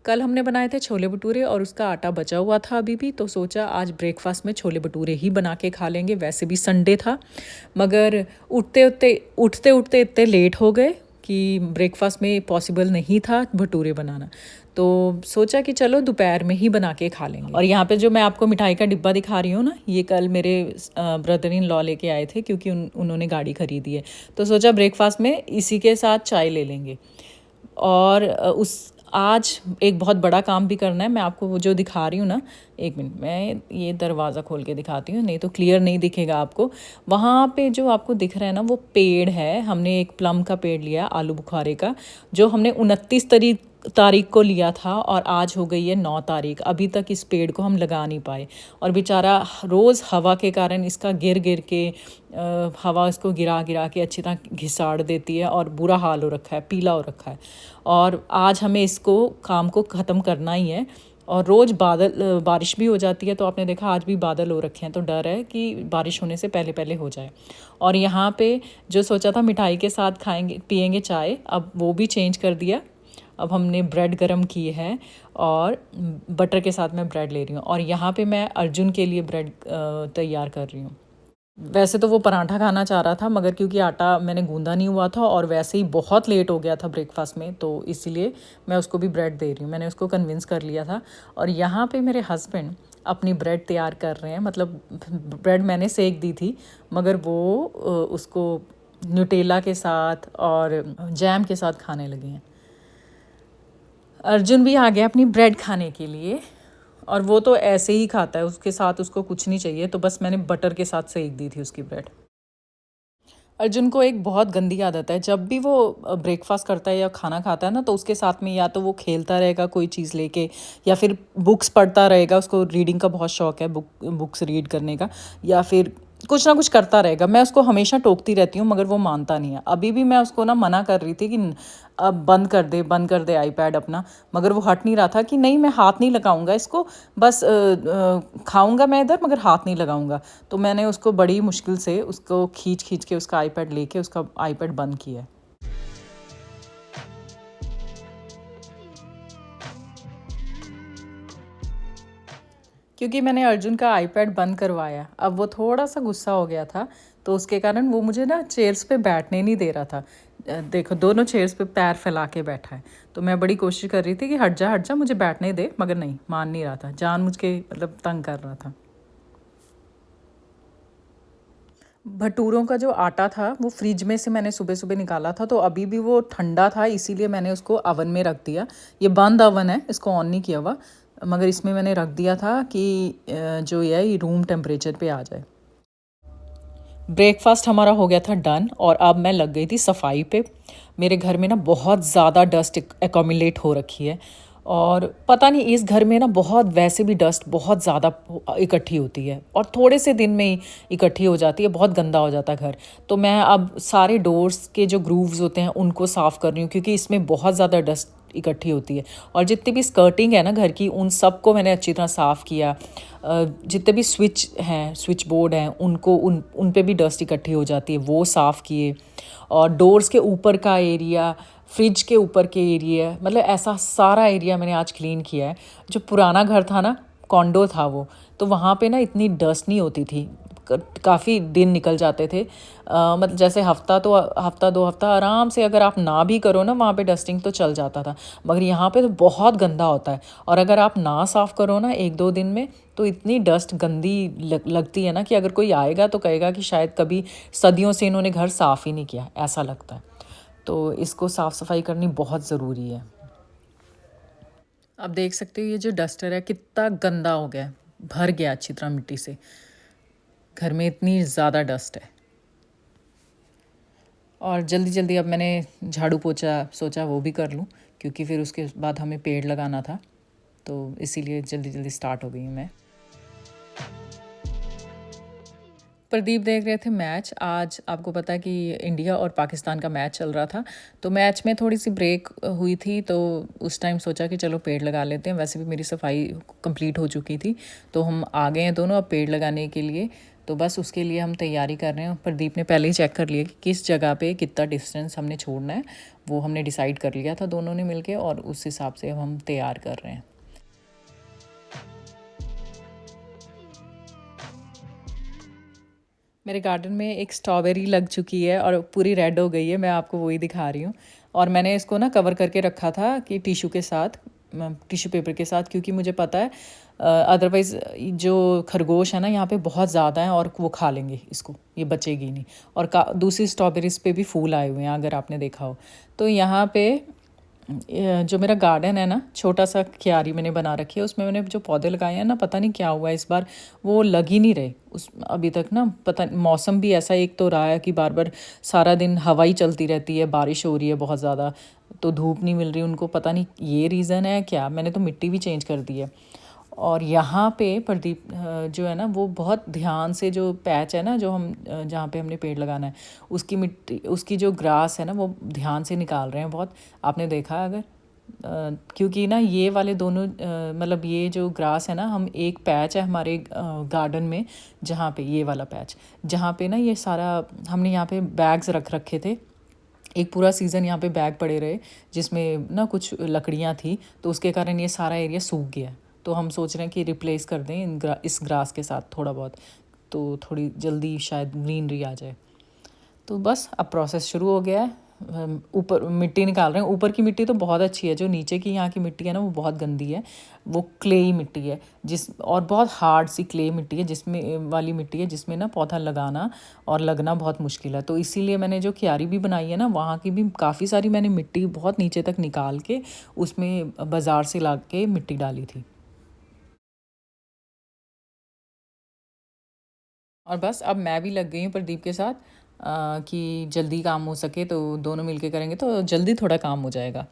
कल हमने बनाए थे छोले भटूरे और उसका आटा बचा हुआ था अभी भी, तो सोचा आज ब्रेकफास्ट में छोले भटूरे ही बना के खा लेंगे। वैसे भी संडे था, मगर उठते उठते इतने लेट हो गए कि ब्रेकफास्ट में पॉसिबल नहीं था भटूरे बनाना। तो सोचा कि चलो दोपहर में ही बना के खा लेंगे। और यहाँ पे जो मैं आपको मिठाई का डिब्बा दिखा रही हूँ ना, ये कल मेरे ब्रदर इन लॉ लेके आए थे, क्योंकि उन्होंने गाड़ी खरीदी है। तो सोचा ब्रेकफास्ट में इसी के साथ चाय ले लेंगे। और उस आज एक बहुत बड़ा काम भी करना है। मैं आपको वो जो दिखा रही हूँ ना, एक मिनट मैं ये दरवाज़ा खोल के दिखाती हूँ, नहीं तो क्लियर नहीं दिखेगा आपको। वहाँ पे जो आपको दिख रहा है ना, वो पेड़ है। हमने एक प्लम का पेड़ लिया, आलू बुखारे का, जो हमने 29 तारीख को लिया था और आज हो गई है 9 तारीख। अभी तक इस पेड़ को हम लगा नहीं पाए, और बेचारा रोज़ हवा के कारण इसका गिर गिर के हवा इसको गिरा गिरा के अच्छी तरह घिसाड़ देती है और बुरा हाल हो रखा है, पीला हो रखा है। और आज हमें इसको काम को ख़त्म करना ही है। और रोज़ बारिश भी हो जाती है, तो आपने देखा आज भी बादल हो रखे हैं, तो डर है कि बारिश होने से पहले पहले हो जाए। और यहाँ पे जो सोचा था मिठाई के साथ खाएंगे पियेंगे चाय, अब वो भी चेंज कर दिया। अब हमने ब्रेड गरम की है और बटर के साथ मैं ब्रेड ले रही हूँ। और यहाँ पे मैं अर्जुन के लिए ब्रेड तैयार कर रही हूँ। वैसे तो वो पराठा खाना चाह रहा था, मगर क्योंकि आटा मैंने गूंदा नहीं हुआ था और वैसे ही बहुत लेट हो गया था ब्रेकफास्ट में, तो इसीलिए मैं उसको भी ब्रेड दे रही हूँ। मैंने उसको कन्विंस कर लिया था। और यहाँ पे मेरे हस्बैंड अपनी ब्रेड तैयार कर रहे हैं। मतलब ब्रेड मैंने सेक दी थी, मगर वो उसको न्यूटेला के साथ और जैम के साथ खाने लगे हैं। अर्जुन भी आ गया अपनी ब्रेड खाने के लिए, और वो तो ऐसे ही खाता है, उसके साथ उसको कुछ नहीं चाहिए। तो बस मैंने बटर के साथ सेक दी थी उसकी ब्रेड। अर्जुन को एक बहुत गंदी आदत है, जब भी वो ब्रेकफास्ट करता है या खाना खाता है ना, तो उसके साथ में या तो वो खेलता रहेगा कोई चीज़ लेके, या फिर बुक्स पढ़ता रहेगा। उसको रीडिंग का बहुत शौक है, बुक्स रीड करने का, या फिर कुछ ना कुछ करता रहेगा। मैं उसको हमेशा टोकती रहती हूँ, मगर वो मानता नहीं है। अभी भी मैं उसको ना मना कर रही थी कि अब बंद कर दे आईपैड अपना, मगर वो हट नहीं रहा था कि नहीं मैं हाथ नहीं लगाऊंगा इसको, बस खाऊंगा मैं इधर, मगर हाथ नहीं लगाऊंगा। तो मैंने उसको बड़ी मुश्किल से उसको खींच खींच के उसका आईपैड लेके उसका आईपैड बंद किया है। क्योंकि मैंने अर्जुन का आईपैड बंद करवाया, अब वो थोड़ा सा गुस्सा हो गया था, तो उसके कारण वो मुझे ना चेयर्स पे बैठने नहीं दे रहा था। देखो दोनों चेयर्स पे पैर फैला के बैठा है। तो मैं बड़ी कोशिश कर रही थी कि हट जा मुझे बैठने दे, मगर नहीं, मान नहीं रहा था, जान मुझ के मतलब तंग कर रहा था। भटूरों का जो आटा था वो फ्रिज में से मैंने सुबह सुबह निकाला था, तो अभी भी वो ठंडा था, इसीलिए मैंने उसको अवन में रख दिया। ये बंद अवन है, इसको ऑन नहीं किया हुआ, मगर इसमें मैंने रख दिया था कि जो ये रूम टेम्परेचर पे आ जाए। ब्रेकफास्ट हमारा हो गया था डन, और अब मैं लग गई थी सफाई पे। मेरे घर में ना बहुत ज़्यादा डस्ट एकम्युलेट हो रखी है, और पता नहीं इस घर में ना बहुत वैसे भी डस्ट बहुत ज़्यादा इकट्ठी होती है, और थोड़े से दिन में ही इकट्ठी हो जाती है, बहुत गंदा हो जाता है घर। तो मैं अब सारे डोर्स के जो ग्रूव्स होते हैं उनको साफ़ कर रही हूँ, क्योंकि इसमें बहुत ज़्यादा डस्ट इकट्ठी होती है। और जितनी भी स्कर्टिंग है ना घर की, उन सबको मैंने अच्छी तरह साफ़ किया। जितने भी स्विच बोर्ड हैं, उन पे भी डस्ट इकट्ठी हो जाती है, वो साफ़ किए। और डोर्स के ऊपर का एरिया, फ्रिज के ऊपर के एरिया, मतलब ऐसा सारा एरिया मैंने आज क्लीन किया है। जो पुराना घर था ना, कॉन्डो था वो, तो वहाँ पे ना इतनी डस्ट नहीं होती थी, काफ़ी दिन निकल जाते थे। मतलब जैसे हफ्ता 2 हफ्ता आराम से अगर आप ना भी करो ना वहाँ पे डस्टिंग, तो चल जाता था। मगर यहाँ पे तो बहुत गंदा होता है, और अगर आप ना साफ़ करो ना 1-2 दिन में, तो इतनी डस्ट गंदी लगती है ना कि अगर कोई आएगा तो कहेगा कि शायद कभी सदियों से इन्होंने घर साफ़ ही नहीं किया, ऐसा लगता है। तो इसको साफ़ सफाई करनी बहुत ज़रूरी है। आप देख सकते हो ये जो डस्टर है कितना गंदा हो गया है, भर गया अच्छी तरह मिट्टी से। घर में इतनी ज़्यादा डस्ट है। और जल्दी जल्दी अब मैंने झाड़ू पोछा सोचा वो भी कर लूँ, क्योंकि फिर उसके बाद हमें पेड़ लगाना था, तो इसीलिए जल्दी जल्दी स्टार्ट हो गई हूँ मैं। प्रदीप देख रहे थे मैच। आज आपको पता है कि इंडिया और पाकिस्तान का मैच चल रहा था, तो मैच में थोड़ी सी ब्रेक हुई थी, तो उस टाइम सोचा कि चलो पेड़ लगा लेते हैं। वैसे भी मेरी सफाई कंप्लीट हो चुकी थी, तो हम आ गए हैं दोनों अब पेड़ लगाने के लिए। तो बस उसके लिए हम तैयारी कर रहे हैं। प्रदीप ने पहले ही चेक कर लिया कि किस जगह पे कितना डिस्टेंस हमने छोड़ना है, वो हमने डिसाइड कर लिया था दोनों ने मिलके, और उस हिसाब से हम तैयार कर रहे हैं। मेरे गार्डन में एक स्ट्रॉबेरी लग चुकी है और पूरी रेड हो गई है, मैं आपको वही दिखा रही हूँ। और मैंने इसको ना कवर करके रखा था कि टिश्यू के साथ, टिश्यू पेपर के साथ, क्योंकि मुझे पता है अदरवाइज़ जो खरगोश है ना यहाँ पे बहुत ज़्यादा है और वो खा लेंगे इसको, ये बचेगी नहीं। और दूसरी स्ट्रॉबेरीज पे भी फूल आए हुए हैं, अगर आपने देखा हो। तो यहाँ पे जो मेरा गार्डन है ना, छोटा सा क्यारी मैंने बना रखी है, उसमें मैंने जो पौधे लगाए हैं ना, पता नहीं क्या हुआ इस बार, वो लग ही नहीं रहे उस अभी तक ना। पता मौसम भी ऐसा एक तो रहा है कि बार बार सारा दिन हवा ही चलती रहती है, बारिश हो रही है बहुत ज़्यादा, तो धूप नहीं मिल रही उनको, पता नहीं ये रीज़न है क्या। मैंने तो मिट्टी भी चेंज कर दी है। और यहाँ पे प्रदीप जो है ना, वो बहुत ध्यान से, जो पैच है ना जो हम जहाँ पे हमने पेड़ लगाना है, उसकी मिट्टी, उसकी जो ग्रास है ना, वो ध्यान से निकाल रहे हैं बहुत। आपने देखा अगर क्योंकि ना ये वाले दोनों मतलब ये जो ग्रास है ना, हम एक पैच है हमारे गार्डन में, जहाँ पे ये वाला पैच, जहाँ पे ना ये सारा हमने यहाँ पे बैग्स रख रखे थे। एक पूरा सीज़न यहाँ पे बैग पड़े रहे जिसमें ना कुछ लकड़ियाँ थी, तो उसके कारण ये सारा एरिया सूख गया। तो हम सोच रहे हैं कि रिप्लेस कर दें इस ग्रास के साथ थोड़ा बहुत, तो थोड़ी जल्दी शायद ग्रीनरी आ जाए। तो बस अब प्रोसेस शुरू हो गया है। ऊपर मिट्टी निकाल रहे हैं। ऊपर की मिट्टी तो बहुत अच्छी है, जो नीचे की यहाँ की मिट्टी है ना, वो बहुत गंदी है। वो क्लेई मिट्टी है और बहुत हार्ड सी क्ले मिट्टी है, जिसमें वाली मिट्टी है जिसमें ना पौधा लगाना और लगना बहुत मुश्किल है। तो इसीलिए मैंने जो क्यारी भी बनाई है ना, वहाँ की भी काफ़ी सारी मैंने मिट्टी बहुत नीचे तक निकाल के उसमें बाज़ार से ला के मिट्टी डाली थी। और बस अब मैं भी लग गई हूँ प्रदीप के साथ कि जल्दी काम हो सके, तो दोनों मिलके करेंगे तो जल्दी थोड़ा काम हो जाएगा।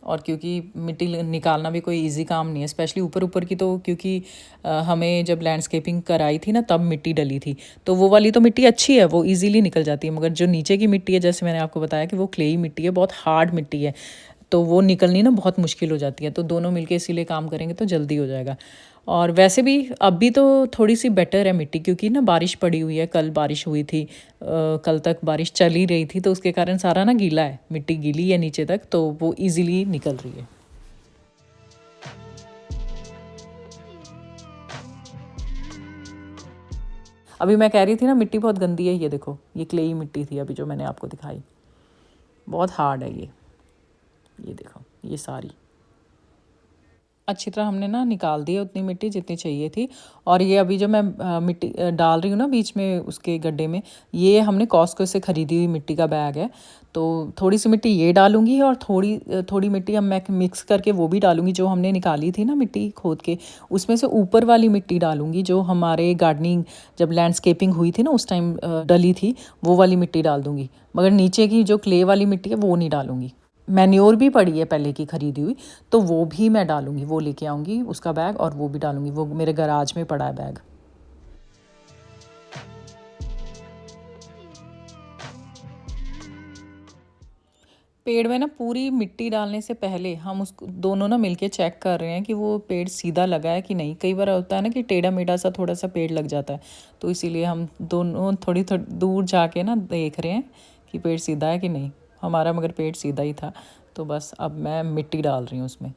और क्योंकि मिट्टी निकालना भी कोई इजी काम नहीं है, स्पेशली ऊपर ऊपर की, तो क्योंकि हमें जब लैंडस्केपिंग कराई थी ना, तब मिट्टी डली थी, तो वो वाली तो मिट्टी अच्छी है, वो इजीली निकल जाती है। मगर जो नीचे की मिट्टी है, जैसे मैंने आपको बताया कि वो क्लेई मिट्टी है, बहुत हार्ड मिट्टी है, तो वो निकलनी ना बहुत मुश्किल हो जाती है। तो दोनों मिलके इसीलिए काम करेंगे तो जल्दी हो जाएगा। और वैसे भी अभी तो थोड़ी सी बेटर है मिट्टी, क्योंकि ना बारिश पड़ी हुई है, कल बारिश हुई थी, कल तक बारिश चल ही रही थी, तो उसके कारण सारा ना गीला है, मिट्टी गीली है नीचे तक, तो वो इजीली निकल रही है। अभी मैं कह रही थी ना मिट्टी बहुत गंदी है, ये देखो, ये क्लेई मिट्टी थी अभी जो मैंने आपको दिखाई, बहुत हार्ड है ये देखो, ये सारी अच्छी तरह हमने ना निकाल दी है उतनी मिट्टी जितनी चाहिए थी। और ये अभी जो मैं मिट्टी डाल रही हूँ ना बीच में उसके गड्ढे में, ये हमने कॉस्को से ख़रीदी हुई मिट्टी का बैग है। तो थोड़ी सी मिट्टी ये डालूंगी और थोड़ी मिट्टी हम मैं मिक्स करके वो भी डालूंगी, जो हमने निकाली थी ना मिट्टी खोद के, उसमें से ऊपर वाली मिट्टी डालूंगी, जो हमारे गार्डनिंग जब लैंडस्केपिंग हुई थी ना उस टाइम डली थी, वो वाली मिट्टी डाल दूँगी। मगर नीचे की जो क्ले वाली मिट्टी है वो नहीं डालूँगी। मैन्योर भी पड़ी है पहले की खरीदी हुई, तो वो भी मैं डालूंगी, वो लेके आऊँगी उसका बैग, और वो भी डालूंगी, वो मेरे गराज में पड़ा है बैग। पेड़ में ना पूरी मिट्टी डालने से पहले हम उसको दोनों ना मिलके चेक कर रहे हैं कि वो पेड़ सीधा लगा है कि नहीं। कई बार होता है ना कि टेढ़ा मेढ़ा सा थोड़ा सा पेड़ लग जाता है, तो इसीलिए हम दोनों थोड़ी थोड़ी दूर जाके ना देख रहे हैं कि पेड़ सीधा है कि नहीं। हमारा मगर पेड़ सीधा ही था, तो बस अब मैं मिट्टी डाल रही हूँ उसमें।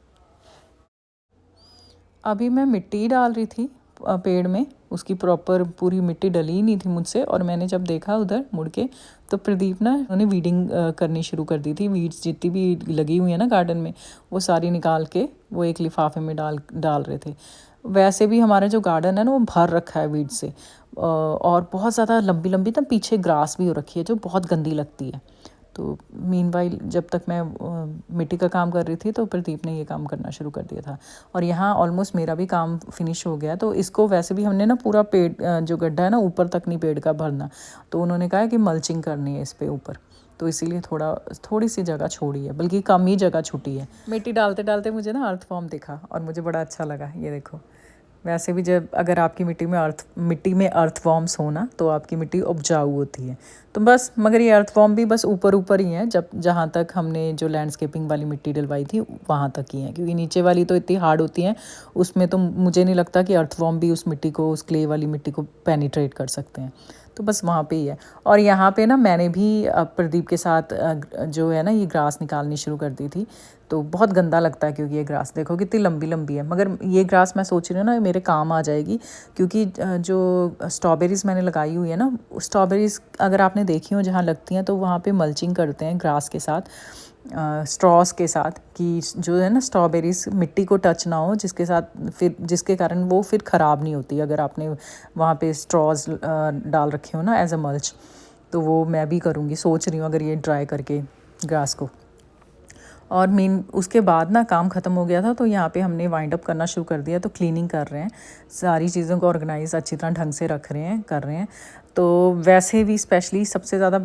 अभी मैं मिट्टी डाल रही थी पेड़ में, उसकी प्रॉपर पूरी मिट्टी डली ही नहीं थी मुझसे, और मैंने जब देखा उधर मुड़ के, तो प्रदीप ना उन्होंने वीडिंग करनी शुरू कर दी थी। वीड्स जितनी भी लगी हुई है ना गार्डन में, वो सारी निकाल के वो एक लिफाफे में डाल रहे थे। वैसे भी हमारा जो गार्डन है ना, वो भर रखा है वीड से, और बहुत ज़्यादा लंबी लंबी ना पीछे ग्रास भी हो रखी है, जो बहुत गंदी लगती है। तो मीनवाइल जब तक मैं मिट्टी का काम कर रही थी, तो प्रदीप ने ये काम करना शुरू कर दिया था। और यहाँ ऑलमोस्ट मेरा भी काम फिनिश हो गया। तो इसको वैसे भी हमने ना पूरा पेड़ जो गड्ढा है ना ऊपर तक नहीं पेड़ का भरना, तो उन्होंने कहा है कि मल्चिंग करनी है इस पे ऊपर, तो इसीलिए थोड़ी सी जगह छोड़ी है, बल्कि कम ही जगह छूटी है। मिट्टी डालते डालते मुझे ना अर्थ फॉर्म दिखा और मुझे बड़ा अच्छा लगा, ये देखो। वैसे भी जब अगर आपकी मिट्टी में अर्थवॉर्म्स हो ना तो आपकी मिट्टी उपजाऊ होती है। तो बस मगर ये अर्थवॉर्म भी बस ऊपर ऊपर ही हैं, जब जहाँ तक हमने जो लैंडस्केपिंग वाली मिट्टी डलवाई थी वहाँ तक ही हैं, क्योंकि नीचे वाली तो इतनी हार्ड होती हैं, उसमें तो मुझे नहीं लगता कि अर्थवॉर्म भी उस मिट्टी को, उस क्ले वाली मिट्टी को पेनिट्रेट कर सकते हैं। तो बस वहाँ पे ही है। और यहाँ पे ना मैंने भी प्रदीप के साथ जो है ना ये ग्रास निकालनी शुरू कर दी थी। तो बहुत गंदा लगता है क्योंकि ये ग्रास देखो कितनी लंबी लंबी है, मगर ये ग्रास मैं सोच रही हूँ ना मेरे काम आ जाएगी, क्योंकि जो स्ट्रॉबेरीज़ मैंने लगाई हुई है ना, स्ट्रॉबेरीज़ अगर आपने देखी हो जहाँ लगती हैं तो वहाँ पे मल्चिंग करते हैं ग्रास के साथ, स्ट्रॉस के साथ, कि जो है ना स्ट्रॉबेरीज मिट्टी को टच ना हो, जिसके साथ फिर जिसके कारण वो फिर ख़राब नहीं होती अगर आपने वहाँ पे स्ट्रॉज डाल रखे हो ना एज अ मल्च। तो वो मैं भी करूँगी, सोच रही हूँ अगर ये ड्राई करके ग्रास को। और मेन उसके बाद ना काम ख़त्म हो गया था, तो यहाँ पे हमने वाइंड अप करना शुरू कर दिया। तो क्लीनिंग कर रहे हैं, सारी चीज़ों को ऑर्गेनाइज अच्छी तरह ढंग से रख रहे हैं, कर रहे हैं। तो वैसे भी स्पेशली सबसे ज़्यादा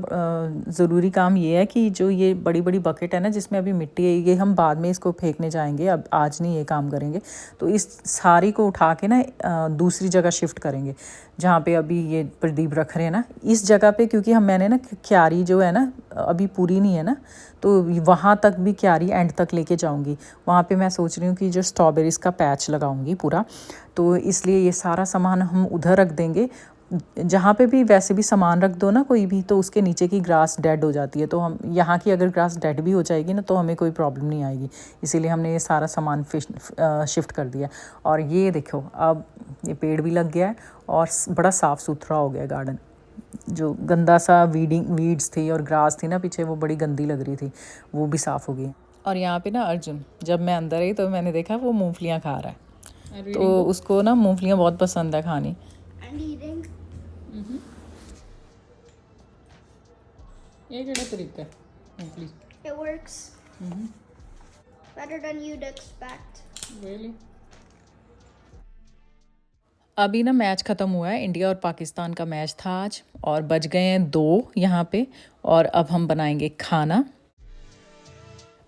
ज़रूरी काम ये है कि जो ये बड़ी बड़ी बकेट है ना जिसमें अभी मिट्टी है, ये हम बाद में इसको फेंकने जाएंगे, अब आज नहीं ये काम करेंगे। तो इस सारी को उठा के ना दूसरी जगह शिफ्ट करेंगे, जहाँ पे अभी ये प्रदीप रख रहे हैं ना इस जगह पे, क्योंकि मैंने ना क्यारी जो है ना अभी पूरी नहीं है ना, तो वहाँ तक भी क्यारी एंड तक लेके जाऊँगी। वहाँ पे मैं सोच रही हूँ कि जो स्ट्रॉबेरीज़ का पैच लगाऊँगी पूरा, तो इसलिए ये सारा सामान हम उधर रख देंगे। जहाँ पे भी वैसे भी सामान रख दो ना कोई भी, तो उसके नीचे की ग्रास डेड हो जाती है। तो हम यहाँ की अगर ग्रास डेड भी हो जाएगी ना तो हमें कोई प्रॉब्लम नहीं आएगी, इसीलिए हमने ये सारा सामान शिफ्ट कर दिया। और ये देखो अब ये पेड़ भी लग गया है और बड़ा साफ़ सुथरा हो गया गार्डन। जो गंदा सा वीड्स थी और ग्रास थी ना पीछे, वो बड़ी गंदी लग रही थी, वो भी साफ़ हो गई। और यहाँ पे ना अर्जुन जब मैं अंदर आई तो मैंने देखा वो मूंगफलियाँ खा रहा है, तो उसको ना मूंगफलियाँ बहुत पसंद है खानी। ये केड़ा तरीका है मूंगफली? It works better than you'd expect. Really? अभी ना मैच ख़त्म हुआ है, इंडिया और पाकिस्तान का मैच था आज, और बज गए हैं 2 यहाँ पे, और अब हम बनाएंगे खाना।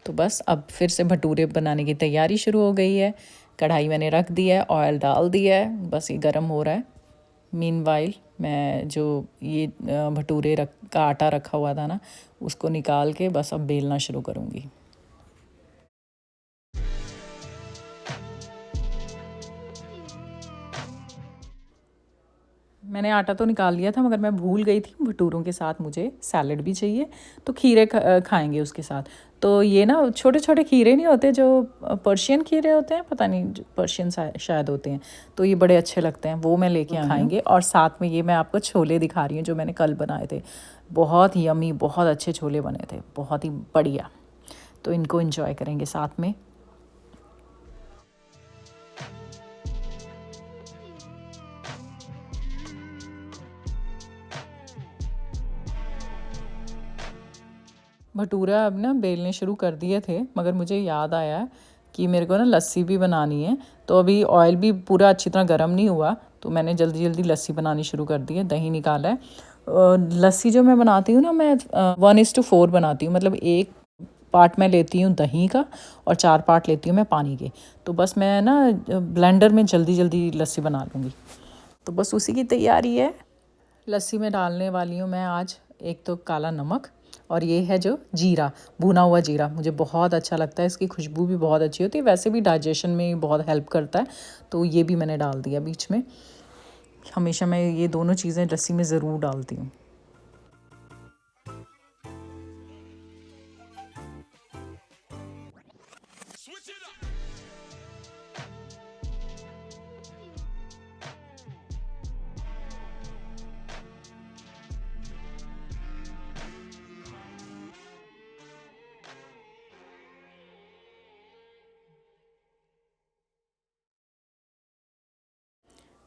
तो बस अब फिर से भटूरे बनाने की तैयारी शुरू हो गई है। कढ़ाई मैंने रख दी है, ऑयल डाल दिया है, बस ये गर्म हो रहा है। मीनवाइल मैं जो ये भटूरे का आटा रखा हुआ था ना उसको निकाल के बस अब बेलना शुरू करूँगी। मैंने आटा तो निकाल लिया था, मगर मैं भूल गई थी भटूरों के साथ मुझे सैलड भी चाहिए, तो खीरे खाएंगे उसके साथ। तो ये ना छोटे छोटे खीरे नहीं होते जो पर्शियन खीरे होते हैं, पता नहीं पर्शियन शायद होते हैं, तो ये बड़े अच्छे लगते हैं, वो मैं लेके खाएंगे। और साथ में ये मैं आपको छोले दिखा रही हूँ जो मैंने कल बनाए थे, बहुत यमी, बहुत अच्छे छोले बने थे, बहुत ही बढ़िया। तो इनको एंजॉय करेंगे साथ में। भटूरा अब ना बेलने शुरू कर दिए थे, मगर मुझे याद आया कि मेरे को ना लस्सी भी बनानी है। तो अभी ऑयल भी पूरा अच्छी तरह गर्म नहीं हुआ, तो मैंने जल्दी जल्दी लस्सी बनानी शुरू कर दी है। दही निकाला है। लस्सी जो मैं बनाती हूँ ना, मैं 1:4 बनाती हूँ, मतलब 1 पार्ट मैं लेती हूँ दही का और 4 पार्ट लेती हूँ मैं पानी के। तो बस मैं ना ब्लेंडर में जल्दी जल्दी लस्सी बना लूँगी। तो बस उसी की तैयारी है। लस्सी में डालने वाली हूँ मैं आज एक तो काला नमक, और ये है जो जीरा, भुना हुआ जीरा, मुझे बहुत अच्छा लगता है, इसकी खुशबू भी बहुत अच्छी होती है, वैसे भी डाइजेशन में बहुत हेल्प करता है। तो ये भी मैंने डाल दिया बीच में। हमेशा मैं ये दोनों चीज़ें लस्सी में ज़रूर डालती हूँ।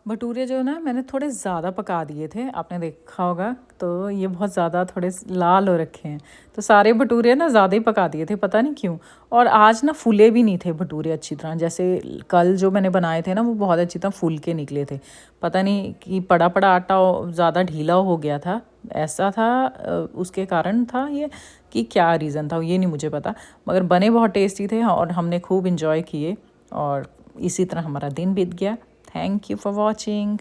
भटूरे जो ना मैंने थोड़े ज़्यादा पका दिए थे, आपने देखा होगा, तो ये बहुत ज़्यादा थोड़े लाल हो रखे हैं। तो सारे भटूरे ना ज़्यादा ही पका दिए थे, पता नहीं क्यों। और आज ना फूले भी नहीं थे भटूरे अच्छी तरह, जैसे कल जो मैंने बनाए थे ना वो बहुत अच्छी तरह फूल के निकले थे। पता नहीं कि पड़ा पड़ा आटा ज़्यादा ढीला हो गया था, ऐसा था, उसके कारण था ये, कि क्या रीज़न था ये नहीं मुझे पता, मगर बने बहुत टेस्टी थे और हमने खूब इंजॉय किए, और इसी तरह हमारा दिन बीत गया। Thank you for watching.